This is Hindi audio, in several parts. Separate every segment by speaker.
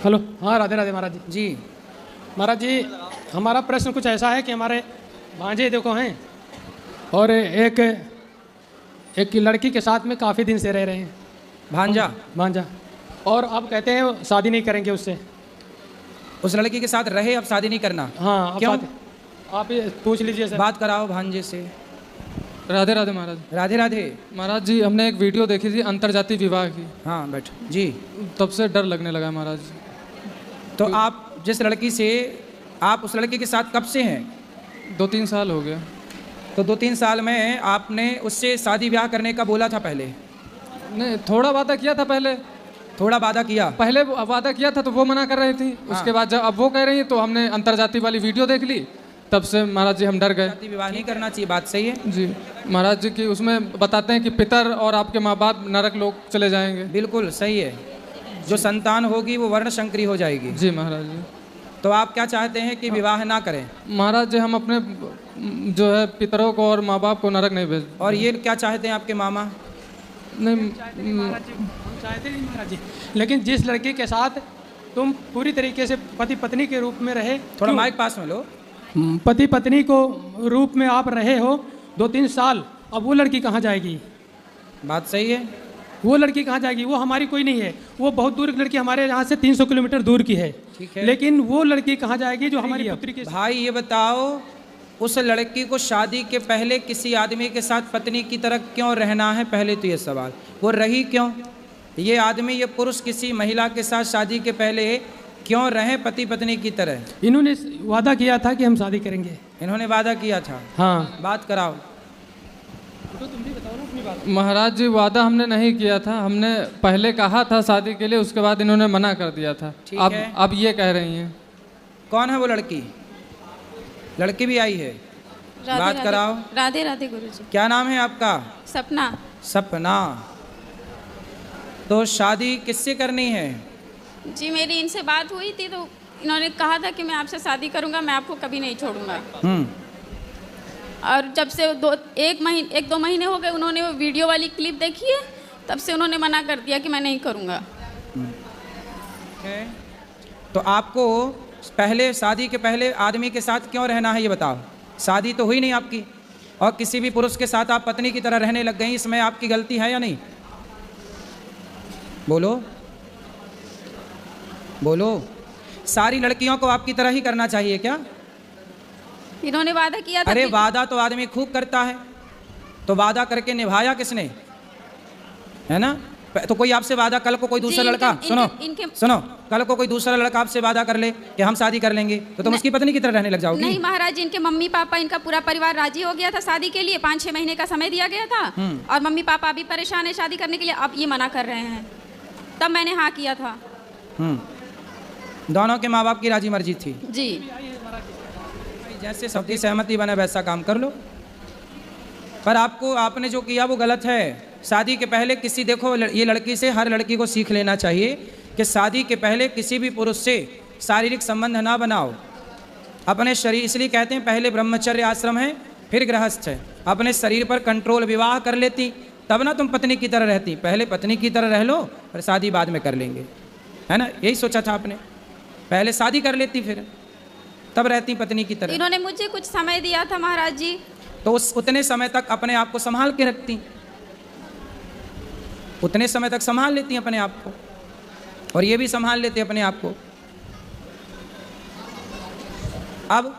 Speaker 1: हेलो, हाँ राधे राधे महाराज जी।
Speaker 2: जी।
Speaker 1: महाराज जी, हमारा प्रश्न कुछ ऐसा है कि हमारे भांजे देखो हैं और एक लड़की के साथ में काफ़ी दिन से रह रहे हैं।
Speaker 2: भांजा?
Speaker 1: भांजा। और अब कहते हैं शादी नहीं करेंगे उससे।
Speaker 2: उस लड़की के साथ रहे, अब शादी नहीं करना?
Speaker 1: हाँ,
Speaker 2: क्यों?
Speaker 1: आप ये पूछ लीजिए सर।
Speaker 2: बात कराओ भांजे से।
Speaker 3: राधे राधे महाराज।
Speaker 2: राधे राधे
Speaker 3: महाराज जी, हमने एक वीडियो देखी थी अंतरजातीय विवाह की।
Speaker 2: हाँ बैठ जी।
Speaker 3: तब से डर लगने लगा है महाराज।
Speaker 2: तो आप जिस लड़की से, आप उस लड़की के साथ कब से हैं?
Speaker 3: 2-3 साल हो गया।
Speaker 2: तो 2-3 साल में आपने उससे शादी ब्याह करने का बोला था पहले?
Speaker 3: नहीं, थोड़ा वादा किया था पहले।
Speaker 2: थोड़ा वादा किया?
Speaker 3: पहले वादा किया था तो वो मना कर रही थी। उसके बाद जब अब वो कह रही है तो हमने अंतरजातीय वाली वीडियो देख ली। तब से महाराज जी हम डर गए।
Speaker 2: शादी विवाह नहीं करना चाहिए, बात सही है
Speaker 3: जी महाराज जी की उसमें बताते हैं कि पितर और आपके माँ बाप नरक लोग चले जाएंगे।
Speaker 2: बिल्कुल सही है। जो संतान होगी वो वर्ण संकरी हो जाएगी।
Speaker 3: जी महाराज जी।
Speaker 2: तो आप क्या चाहते हैं कि विवाह ना करें?
Speaker 3: महाराज जी, हम अपने जो है पितरों को और माँ बाप को नरक नहीं भेज।
Speaker 2: और ये क्या चाहते हैं आपके मामा?
Speaker 3: नहीं,
Speaker 1: हम चाहते नहीं महाराज जी, लेकिन जिस लड़की के साथ तुम पूरी तरीके से पति पत्नी के रूप में रहे।
Speaker 2: थोड़ा माइक पास में लो।
Speaker 1: पति पत्नी को रूप में आप रहे हो 2-3 साल, अब वो लड़की कहाँ जाएगी?
Speaker 2: बात सही है।
Speaker 1: वो लड़की कहाँ जाएगी? वो हमारी कोई नहीं है, वो बहुत दूर की लड़की, हमारे यहाँ से 300 किलोमीटर दूर की है।
Speaker 2: ठीक है।
Speaker 1: लेकिन वो लड़की कहाँ जाएगी जो हमारी पुत्री के?
Speaker 2: भाई ये बताओ, उस लड़की को शादी के पहले किसी आदमी के साथ पत्नी की तरह क्यों रहना है? पहले तो ये सवाल, वो रही क्यों? ये आदमी, ये पुरुष किसी महिला के साथ शादी के पहले क्यों रहे पति पत्नी की तरह?
Speaker 1: इन्होंने वादा किया था कि हम शादी करेंगे।
Speaker 2: इन्होंने वादा किया था?
Speaker 1: हाँ।
Speaker 2: बात कराओ।
Speaker 1: तो तुम भी बताओ ना अपनी बात।
Speaker 3: महाराज जी, वादा हमने नहीं किया था। हमने पहले कहा था शादी के लिए, उसके बाद इन्होंने मना कर दिया था।
Speaker 2: ठीक है।
Speaker 3: अब ये कह रही हैं।
Speaker 2: कौन है वो लड़की? लड़की भी आई है? बात कराओ।
Speaker 4: राधे राधे गुरुजी।
Speaker 2: क्या नाम है आपका?
Speaker 4: सपना।
Speaker 2: सपना। तो शादी किससे करनी है?
Speaker 4: जी, मेरी इनसे बात हुई थी तो इन्होंने कहा था कि मैं आपसे शादी करूंगा, मैं आपको कभी नहीं छोड़ूंगा। और जब से 1-2 महीने हो गए, उन्होंने वो वीडियो वाली क्लिप देखी है, तब से उन्होंने मना कर दिया कि मैं नहीं करूंगा।
Speaker 2: तो आपको पहले, शादी के पहले आदमी के साथ क्यों रहना है ये बताओ? शादी तो हुई नहीं आपकी, और किसी भी पुरुष के साथ आप पत्नी की तरह रहने लग गई, इसमें आपकी गलती है या नहीं? बोलो बोलो। सारी लड़कियों को आपकी तरह ही करना चाहिए क्या?
Speaker 4: इन्होंने वादा किया था।
Speaker 2: अरे वादा तो आदमी खूब करता है, तो वादा करके निभाया किसने? है ना? तो कोई आपसे वादा, कल को कोई दूसरा लड़का, सुनो, कल को कोई दूसरा लड़का आपसे वादा कर ले कि हम शादी कर लेंगे, तो तुम उसकी पत्नी की तरह रहने लग जाओगी?
Speaker 4: नहीं महाराज जी, इनके मम्मी पापा, इनका पूरा परिवार राजी हो गया था शादी के लिए। 5-6 महीने का समय दिया गया था, और मम्मी पापा अभी परेशान है शादी करने के लिए। अब ये मना कर रहे हैं, तब मैंने हाँ किया था।
Speaker 2: दोनों के माँ बाप की राजी मर्जी थी?
Speaker 4: जी।
Speaker 2: जैसे सबकी सहमति बने वैसा काम कर लो। पर आपने जो किया वो गलत है। शादी के पहले किसी, देखो ये लड़की से हर लड़की को सीख लेना चाहिए कि शादी के पहले किसी भी पुरुष से शारीरिक संबंध ना बनाओ। अपने शरीर, इसलिए कहते हैं पहले ब्रह्मचर्य आश्रम है फिर गृहस्थ है। अपने शरीर पर कंट्रोल, विवाह कर लेती तब ना तुम पत्नी की तरह रहती। पहले पत्नी की तरह रह लो, फिर शादी बाद में कर लेंगे, है ना? यही सोचा था आपने? पहले शादी कर लेती फिर तब रहती पत्नी की तरह।
Speaker 4: इन्होंने मुझे कुछ समय दिया था महाराज जी,
Speaker 2: तो उतने समय तक अपने आप को संभाल के रखती, उतने समय तक संभाल लेती अपने आप को, और ये भी संभाल लेते अपने आप को। अब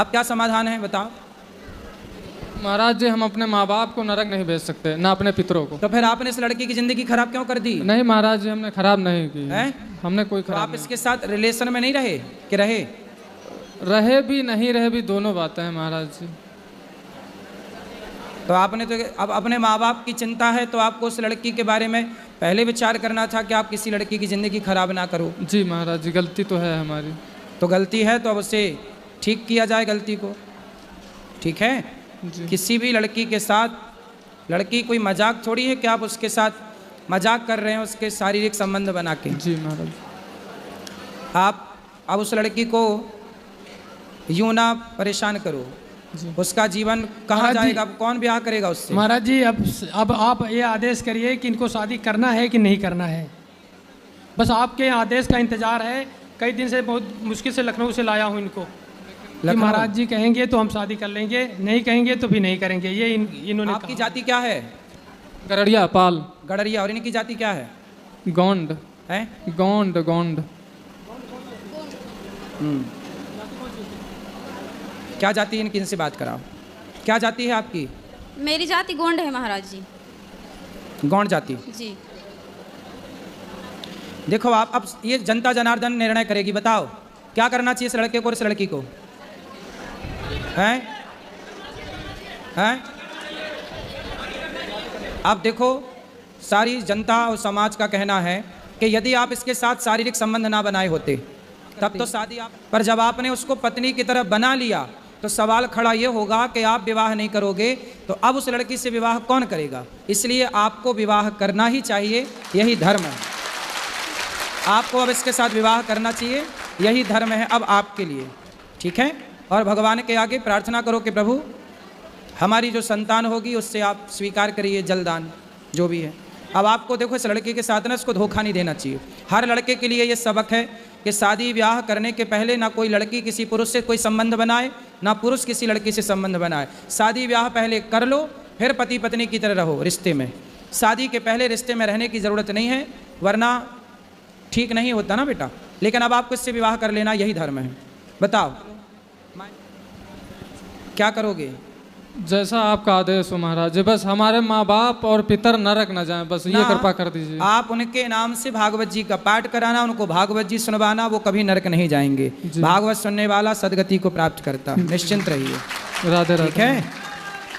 Speaker 2: क्या समाधान है बताओ?
Speaker 3: महाराज जी, हम अपने माँ बाप को नरक नहीं भेज सकते, ना अपने पितरों को।
Speaker 2: तो फिर आपने इस लड़की की जिंदगी खराब क्यों कर दी?
Speaker 3: नहीं महाराज जी, हमने खराब नहीं की है। हमने कोई
Speaker 2: तो
Speaker 3: खराब
Speaker 2: आप इसके साथ रिलेशन में नहीं रहे कि रहे?
Speaker 3: रहे भी नहीं रहे भी, दोनों बातें हैं महाराज जी।
Speaker 2: तो आपने तो अब अपने माँ बाप की चिंता है, तो आपको उस लड़की के बारे में पहले विचार करना था कि आप किसी लड़की की ज़िंदगी खराब ना करो।
Speaker 3: जी महाराज जी, गलती तो है हमारी।
Speaker 2: तो गलती है तो अब उसे ठीक किया जाए गलती को, ठीक है? किसी भी लड़की के साथ, लड़की कोई मजाक थोड़ी है कि आप उसके साथ मजाक कर रहे हैं उसके शारीरिक संबंध बना के।
Speaker 3: जी महाराज।
Speaker 2: आप अब उस लड़की को यूँ ना परेशान करो, उसका जीवन कहाँ जाएगा? अब कौन ब्याह करेगा उससे?
Speaker 1: महाराज जी, अब आप ये आदेश करिए कि इनको शादी करना है कि नहीं करना है। बस आपके आदेश का इंतजार है। कई दिन से बहुत मुश्किल से लखनऊ से लाया हूँ इनको कि महाराज जी कहेंगे तो हम शादी कर लेंगे, नहीं कहेंगे तो भी नहीं करेंगे। ये इन्होंने
Speaker 2: आपकी जाति क्या है?
Speaker 3: गरड़िया पाल।
Speaker 2: गड़रिया। और इनकी जाति क्या है?
Speaker 3: गोंड
Speaker 2: है।
Speaker 3: गोंड गोंड।
Speaker 2: क्या जाति है इनकी? इनसे बात कराओ। क्या जाति है आपकी?
Speaker 4: मेरी जाति गोंड है महाराज जी।
Speaker 2: गौंड जाति।
Speaker 4: जी।
Speaker 2: देखो आप, अब ये जनता जनार्दन निर्णय करेगी। बताओ क्या करना चाहिए इस लड़के को और इस लड़की को? हैं? अब देखो, सारी जनता और समाज का कहना है कि यदि आप इसके साथ शारीरिक संबंध ना बनाए होते तब तो शादी आप, पर जब आपने उसको पत्नी की तरफ बना लिया तो सवाल खड़ा ये होगा कि आप विवाह नहीं करोगे तो अब उस लड़की से विवाह कौन करेगा? इसलिए आपको विवाह करना ही चाहिए, यही धर्म है। आपको अब इसके साथ विवाह करना चाहिए, यही धर्म है अब आपके लिए। ठीक है? और भगवान के आगे प्रार्थना करो कि प्रभु हमारी जो संतान होगी उससे आप स्वीकार करिए जलदान जो भी है। अब आपको देखो इस लड़के के साथ ना इसको धोखा नहीं देना चाहिए। हर लड़के के लिए ये सबक है कि शादी ब्याह करने के पहले ना कोई लड़की किसी पुरुष से कोई संबंध बनाए, ना पुरुष किसी लड़की से संबंध बनाए। शादी ब्याह पहले कर लो, फिर पति पत्नी की तरह रहो रिश्ते में। शादी के पहले रिश्ते में रहने की ज़रूरत नहीं है, वरना ठीक नहीं होता ना बेटा। लेकिन अब आपको इससे विवाह कर लेना, यही धर्म है। बताओ क्या करोगे?
Speaker 3: जैसा आपका आदेश हो महाराज जी। बस हमारे माँ बाप और पितर नरक न जाएं, बस ये कृपा कर दीजिए।
Speaker 2: आप उनके नाम से भागवत जी का पाठ कराना, उनको भागवत जी सुनवाना, वो कभी नरक नहीं जाएंगे। भागवत सुनने वाला सदगति को प्राप्त करता। निश्चिंत रहिए।
Speaker 3: राधे राधे।
Speaker 2: ठीक है?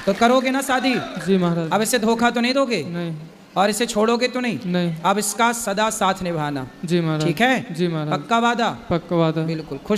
Speaker 2: तो करोगे ना शादी?
Speaker 3: जी महाराज।
Speaker 2: अब इसे धोखा तो नहीं दोगे?
Speaker 3: नहीं।
Speaker 2: और इसे छोड़ोगे तो नहीं?
Speaker 3: नहीं।
Speaker 2: अब इसका सदा साथ निभाना।
Speaker 3: जी महाराज।
Speaker 2: ठीक है?
Speaker 3: जी महाराज।
Speaker 2: पक्का वादा?
Speaker 3: पक्का वादा।
Speaker 2: बिल्कुल। खुश